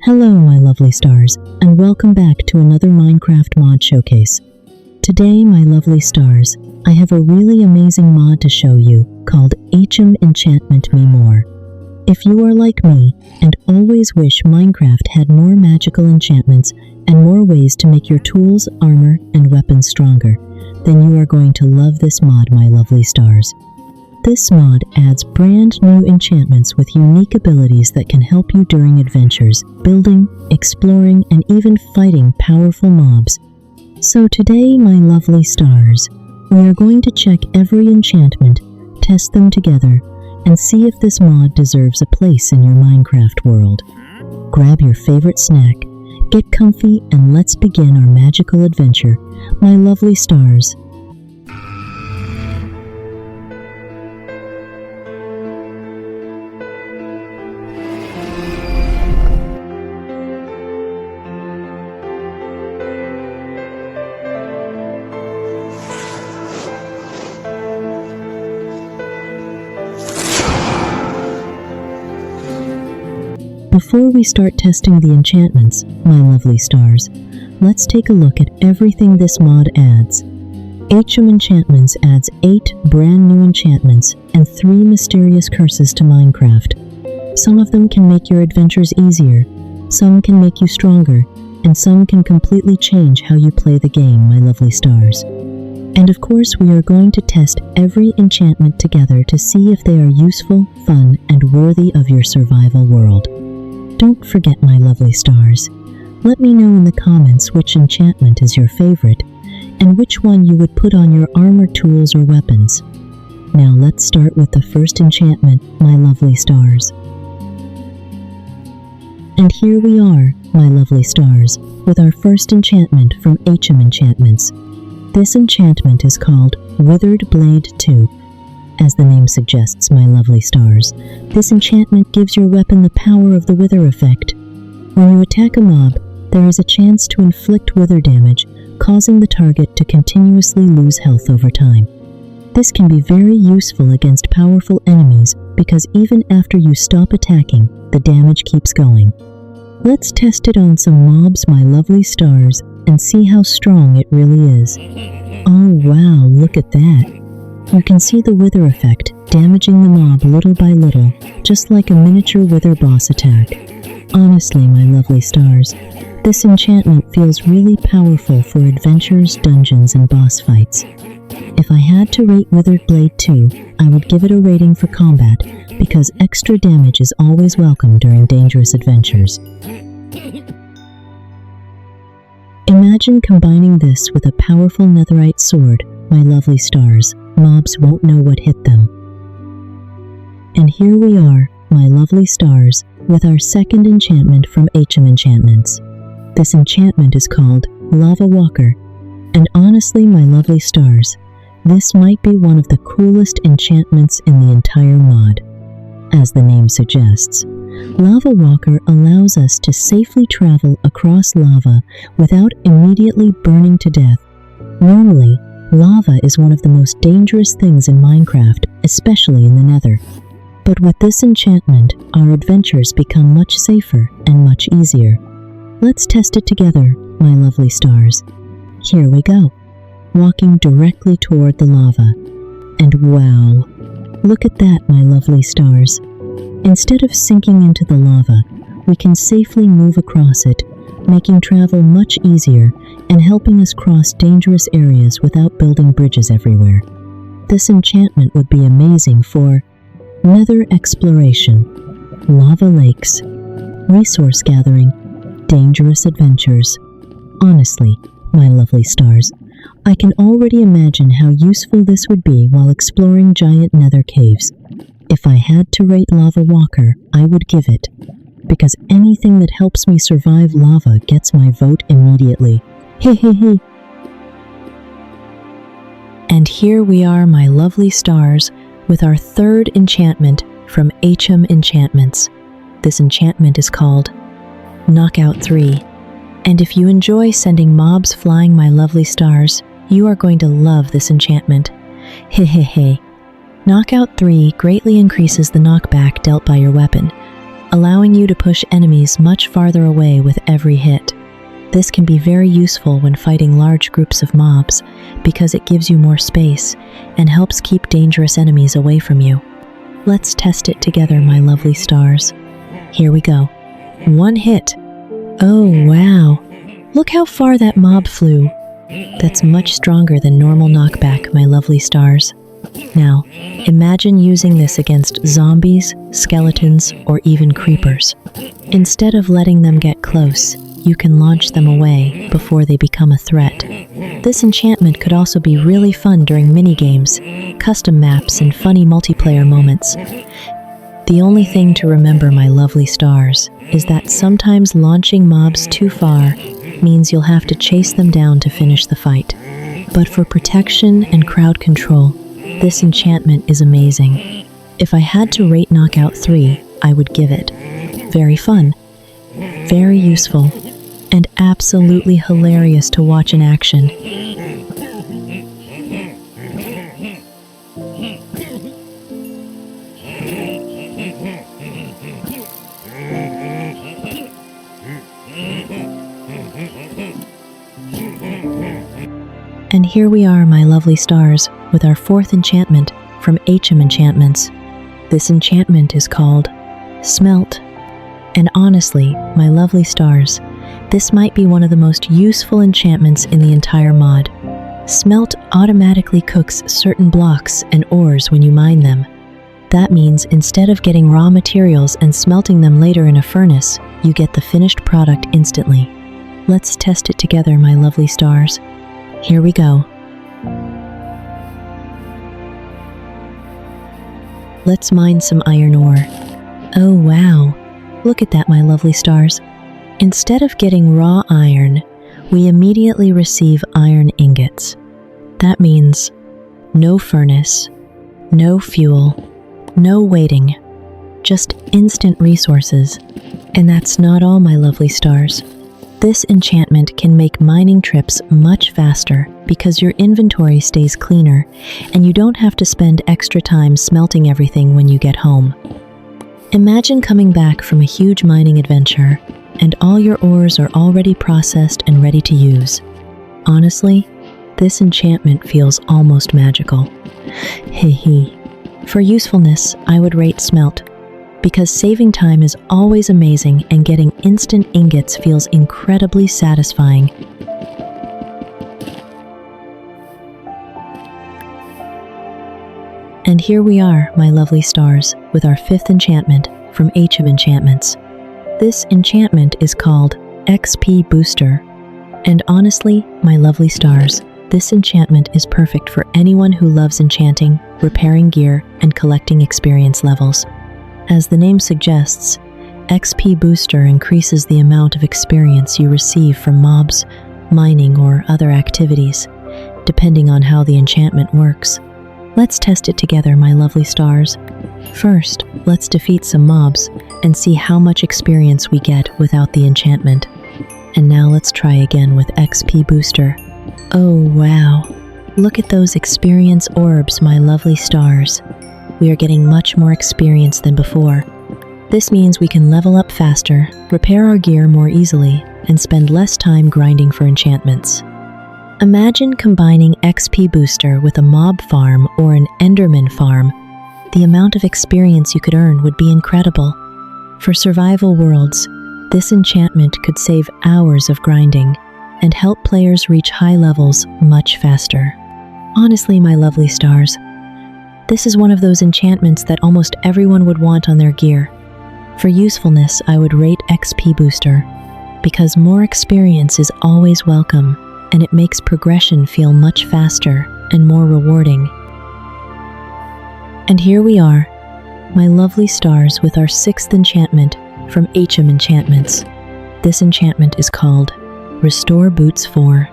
Hello my lovely stars, and welcome back to another Minecraft mod showcase. Today, my lovely stars, I have a really amazing mod to show you called Aitchum Enchant Me More. If you are like me and always wish Minecraft had more magical enchantments and more ways to make your tools, armor, and weapons stronger, then you are going to love this mod, my lovely stars. This mod adds brand new enchantments with unique abilities that can help you during adventures, building, exploring, and even fighting powerful mobs. So today, my lovely stars, we are going to check every enchantment, test them together, and see if this mod deserves a place in your Minecraft world. Grab your favorite snack, get comfy, and let's begin our magical adventure, my lovely stars. Before we start testing the enchantments, my lovely stars, let's take a look at everything this mod adds. Aitchum Enchantments adds 8 brand new enchantments and 3 mysterious curses to Minecraft. Some of them can make your adventures easier, some can make you stronger, and some can completely change how you play the game, my lovely stars. And of course, we are going to test every enchantment together to see if they are useful, fun, and worthy of your survival world. Don't forget, my lovely stars, let me know in the comments which enchantment is your favorite and which one you would put on your armor, tools, or weapons. Now let's start with the first enchantment, my lovely stars. And here we are, my lovely stars, with our first enchantment from Aitchum Enchantments. This enchantment is called Withered Blade II. As the name suggests, my lovely stars, this enchantment gives your weapon the power of the wither effect. When you attack a mob, there is a chance to inflict wither damage, causing the target to continuously lose health over time. This can be very useful against powerful enemies because even after you stop attacking, the damage keeps going. Let's test it on some mobs, my lovely stars, and see how strong it really is. Oh wow, look at that! You can see the wither effect, damaging the mob little by little, just like a miniature wither boss attack. Honestly, my lovely stars, this enchantment feels really powerful for adventures, dungeons, and boss fights. If I had to rate Withered Blade II, I would give it a rating for combat, because extra damage is always welcome during dangerous adventures. Imagine combining this with a powerful netherite sword, my lovely stars. Mobs won't know what hit them. And here we are, my lovely stars, with our second enchantment from Aitchum Enchantments. This enchantment is called Lava Walker, and honestly, my lovely stars, this might be one of the coolest enchantments in the entire mod. As the name suggests, Lava Walker allows us to safely travel across lava without immediately burning to death. Normally, lava is one of the most dangerous things in Minecraft, especially in the Nether. But with this enchantment, our adventures become much safer and much easier. Let's test it together, my lovely stars. Here we go, walking directly toward the lava. And wow, look at that, my lovely stars. Instead of sinking into the lava, we can safely move across it, making travel much easier and helping us cross dangerous areas without building bridges everywhere. This enchantment would be amazing for nether exploration, lava lakes, resource gathering, dangerous adventures. Honestly, my lovely stars, I can already imagine how useful this would be while exploring giant nether caves. If I had to rate Lava Walker, I would give it, because anything that helps me survive lava gets my vote immediately. Hehehe. And here we are, my lovely stars, with our third enchantment from Aitchum Enchantments. This enchantment is called Knockout 3. And if you enjoy sending mobs flying, my lovely stars, you are going to love this enchantment. Hehehe. Knockout 3 greatly increases the knockback dealt by your weapon. allowing you to push enemies much farther away with every hit. This can be very useful when fighting large groups of mobs because it gives you more space and helps keep dangerous enemies away from you. Let's test it together, my lovely stars. Here we go. One hit. Oh, wow. Look how far that mob flew. That's much stronger than normal knockback, my lovely stars. Now, imagine using this against zombies, skeletons, or even creepers. Instead of letting them get close, you can launch them away before they become a threat. This enchantment could also be really fun during minigames, custom maps, and funny multiplayer moments. The only thing to remember, my lovely stars, is that sometimes launching mobs too far means you'll have to chase them down to finish the fight. But for protection and crowd control, this enchantment is amazing. If I had to rate Knockout 3, I would give it very fun, very useful, and absolutely hilarious to watch in action. And here we are, my lovely stars, with our 4th enchantment from Aitchum Enchantments. This enchantment is called Smelt. And honestly, my lovely stars, this might be one of the most useful enchantments in the entire mod. Smelt automatically cooks certain blocks and ores when you mine them. That means instead of getting raw materials and smelting them later in a furnace, you get the finished product instantly. Let's test it together, my lovely stars. Here we go. Let's mine some iron ore. Oh wow, look at that, my lovely stars. Instead of getting raw iron, we immediately receive iron ingots. That means no furnace, no fuel, no waiting, just instant resources. And that's not all, my lovely stars. This enchantment can make mining trips much faster because your inventory stays cleaner and you don't have to spend extra time smelting everything when you get home. Imagine coming back from a huge mining adventure and all your ores are already processed and ready to use. Honestly, this enchantment feels almost magical. Hehe. For usefulness, I would rate Smelt, because saving time is always amazing and getting instant ingots feels incredibly satisfying. And here we are, my lovely stars, with our 5th enchantment from Aitchum Enchantments. This enchantment is called XP Booster. And honestly, my lovely stars, this enchantment is perfect for anyone who loves enchanting, repairing gear, and collecting experience levels. As the name suggests, XP Booster increases the amount of experience you receive from mobs, mining, or other activities, depending on how the enchantment works. Let's test it together, my lovely stars. First, let's defeat some mobs and see how much experience we get without the enchantment. And now let's try again with XP Booster. Oh wow, look at those experience orbs, my lovely stars. We are getting much more experience than before. This means we can level up faster, repair our gear more easily, and spend less time grinding for enchantments. Imagine combining XP Booster with a mob farm or an Enderman farm. The amount of experience you could earn would be incredible. For survival worlds, this enchantment could save hours of grinding and help players reach high levels much faster. Honestly, my lovely stars, this is one of those enchantments that almost everyone would want on their gear. For usefulness, I would rate XP Booster, because more experience is always welcome, and it makes progression feel much faster and more rewarding. And here we are, my lovely stars, with our 6th enchantment from Aitchum Enchantments. This enchantment is called Restore Boots 4.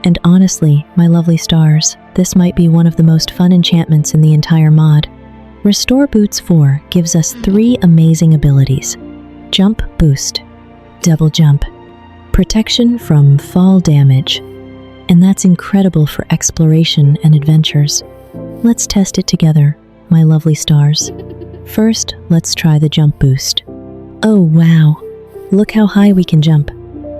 And honestly, my lovely stars, this might be one of the most fun enchantments in the entire mod. Restore Boots 4 gives us 3 amazing abilities: Jump Boost, Double Jump, Protection from Fall Damage, and that's incredible for exploration and adventures. Let's test it together, my lovely stars. First, let's try the Jump Boost. Oh wow, look how high we can jump.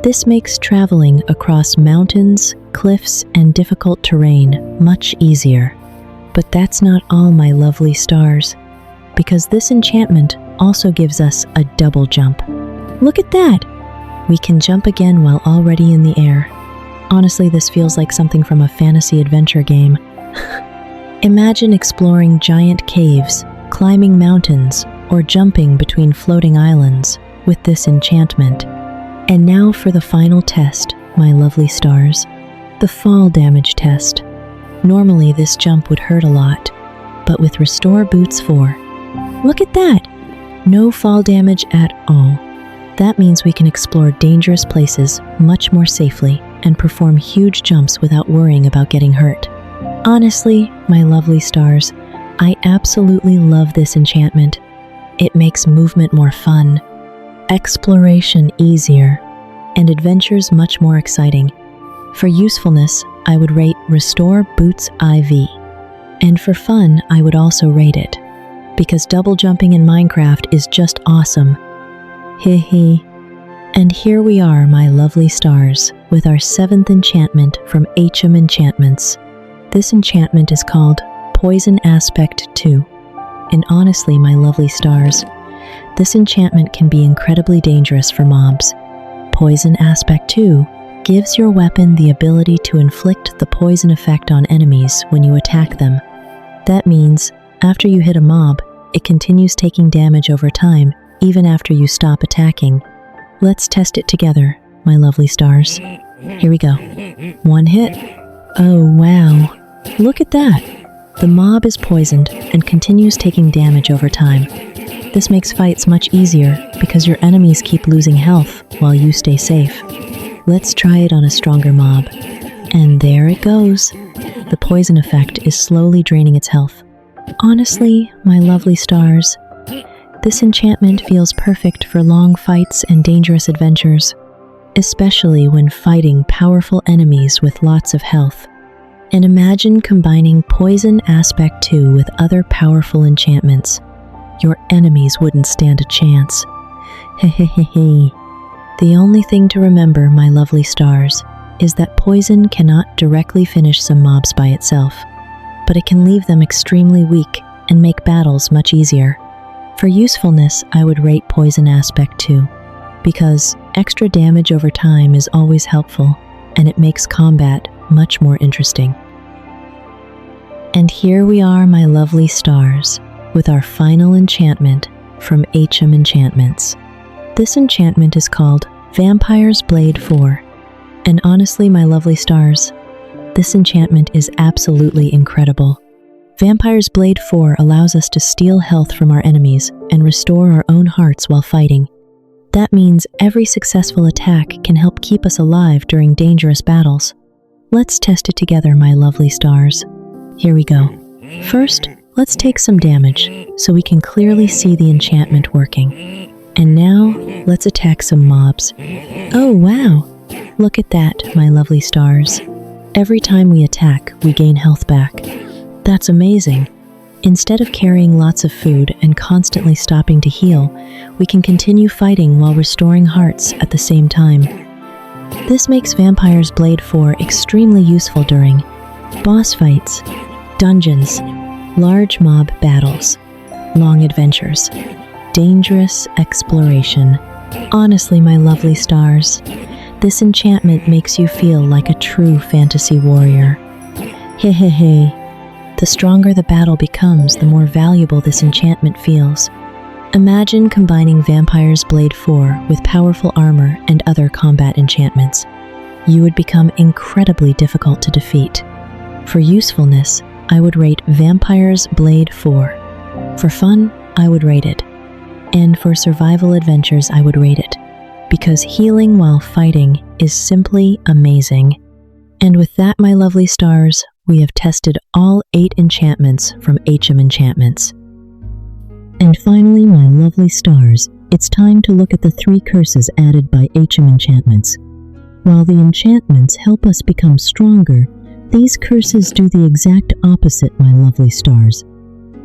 This makes traveling across mountains, cliffs, and difficult terrain much easier. But that's not all, my lovely stars, because this enchantment also gives us a double jump. Look at that! We can jump again while already in the air. Honestly, this feels like something from a fantasy adventure game. Imagine exploring giant caves, climbing mountains, or jumping between floating islands with this enchantment. And now for the final test, my lovely stars, the fall damage test. Normally this jump would hurt a lot, but with Restore Boots 4, look at that! No fall damage at all. That means we can explore dangerous places much more safely and perform huge jumps without worrying about getting hurt. Honestly, my lovely stars, I absolutely love this enchantment. It makes movement more fun, exploration easier, and adventures much more exciting. For usefulness, I would rate Restore Boots IV. And for fun, I would also rate it, because double jumping in Minecraft is just awesome. Hee. And here we are, my lovely stars, with our 7th enchantment from Aitchum Enchantments. This enchantment is called Poison Aspect II. And honestly, my lovely stars, this enchantment can be incredibly dangerous for mobs. Poison Aspect II gives your weapon the ability to inflict the poison effect on enemies when you attack them. That means, after you hit a mob, it continues taking damage over time, even after you stop attacking. Let's test it together, my lovely stars. Here we go. One hit. Oh wow, look at that! The mob is poisoned and continues taking damage over time. This makes fights much easier because your enemies keep losing health while you stay safe. Let's try it on a stronger mob. And there it goes. The poison effect is slowly draining its health. Honestly, my lovely stars, this enchantment feels perfect for long fights and dangerous adventures, especially when fighting powerful enemies with lots of health. And imagine combining Poison Aspect II with other powerful enchantments. Your enemies wouldn't stand a chance. Hehehe. The only thing to remember, my lovely stars, is that poison cannot directly finish some mobs by itself, but it can leave them extremely weak and make battles much easier. For usefulness, I would rate Poison Aspect II, because extra damage over time is always helpful, and it makes combat much more interesting. And here we are, my lovely stars, with our final enchantment from Aitchum Enchantments. This enchantment is called Vampire's Blade IV, and honestly, my lovely stars, this enchantment is absolutely incredible. Vampire's Blade IV allows us to steal health from our enemies and restore our own hearts while fighting. That means every successful attack can help keep us alive during dangerous battles. Let's test it together, my lovely stars. Here we go. First, let's take some damage so we can clearly see the enchantment working. And now, let's attack some mobs. Oh wow! Look at that, my lovely stars. Every time we attack, we gain health back. That's amazing. Instead of carrying lots of food and constantly stopping to heal, we can continue fighting while restoring hearts at the same time. This makes Vampire's Blade IV extremely useful during boss fights, dungeons, large mob battles, long adventures, dangerous exploration. Honestly, my lovely stars, this enchantment makes you feel like a true fantasy warrior. Hehehe. The stronger the battle becomes, the more valuable this enchantment feels. Imagine combining Vampire's Blade IV with powerful armor and other combat enchantments. You would become incredibly difficult to defeat. For usefulness, I would rate Vampire's Blade IV. For fun, I would rate it. And for survival adventures, I would rate it, because healing while fighting is simply amazing. And with that, my lovely stars, we have tested all 8 enchantments from Aitchum Enchantments. And finally, my lovely stars, it's time to look at the 3 curses added by Aitchum Enchantments. While the enchantments help us become stronger, these curses do the exact opposite, my lovely stars.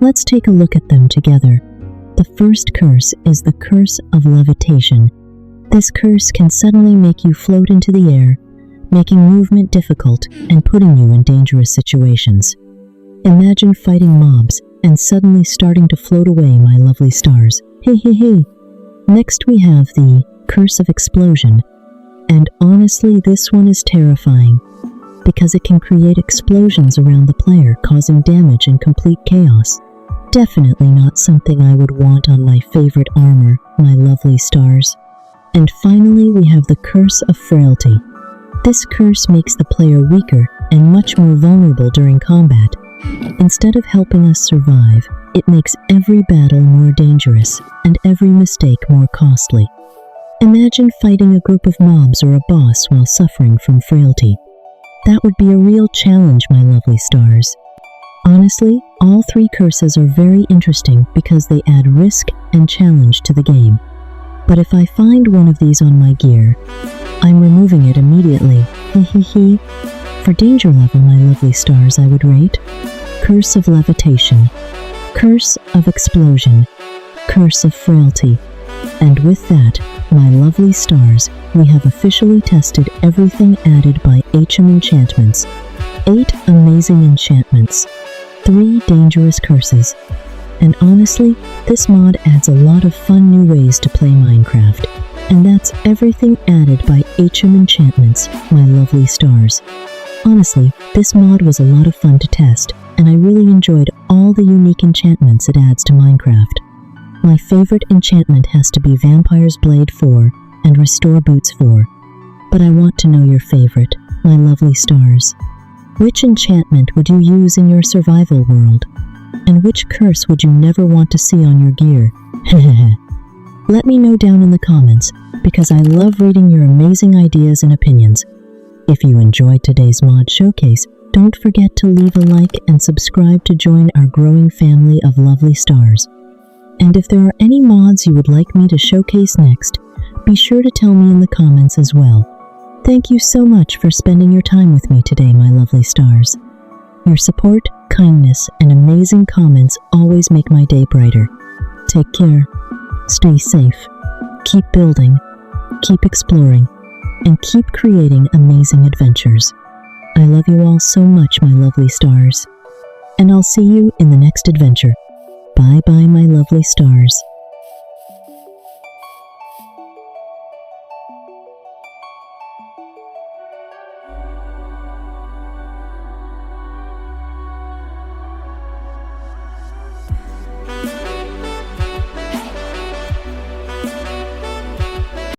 Let's take a look at them together. The first curse is the curse of levitation. This curse can suddenly make you float into the air, making movement difficult and putting you in dangerous situations. Imagine fighting mobs and suddenly starting to float away, my lovely stars. Hey, hey, hey! Next we have the curse of explosion. And honestly, this one is terrifying, because it can create explosions around the player, causing damage and complete chaos. Definitely not something I would want on my favorite armor, my lovely stars. And finally, we have the curse of frailty. This curse makes the player weaker and much more vulnerable during combat. Instead of helping us survive, it makes every battle more dangerous and every mistake more costly. Imagine fighting a group of mobs or a boss while suffering from frailty. That would be a real challenge, my lovely stars. Honestly, all three curses are very interesting because they add risk and challenge to the game. But if I find one of these on my gear, I'm removing it immediately. Hehehe. For danger level, my lovely stars, I would rate Curse of Levitation, Curse of Explosion, Curse of Frailty. And with that, my lovely stars, we have officially tested everything added by Aitchum Enchantments. 8 amazing enchantments, 3 dangerous curses. And honestly, this mod adds a lot of fun new ways to play Minecraft. And that's everything added by Aitchum Enchantments, my lovely stars. Honestly, this mod was a lot of fun to test, and I really enjoyed all the unique enchantments it adds to Minecraft. My favorite enchantment has to be Vampire's Blade 4 and Restore Boots 4. But I want to know your favorite, my lovely stars. Which enchantment would you use in your survival world? And which curse would you never want to see on your gear? Let me know down in the comments, because I love reading your amazing ideas and opinions. If you enjoyed today's mod showcase, don't forget to leave a like and subscribe to join our growing family of lovely stars. And if there are any mods you would like me to showcase next, be sure to tell me in the comments as well. Thank you so much for spending your time with me today, my lovely stars. Your support, kindness, and amazing comments always make my day brighter. Take care, stay safe, keep building, keep exploring, and keep creating amazing adventures. I love you all so much, my lovely stars. And I'll see you in the next adventure. Bye-bye, my lovely stars.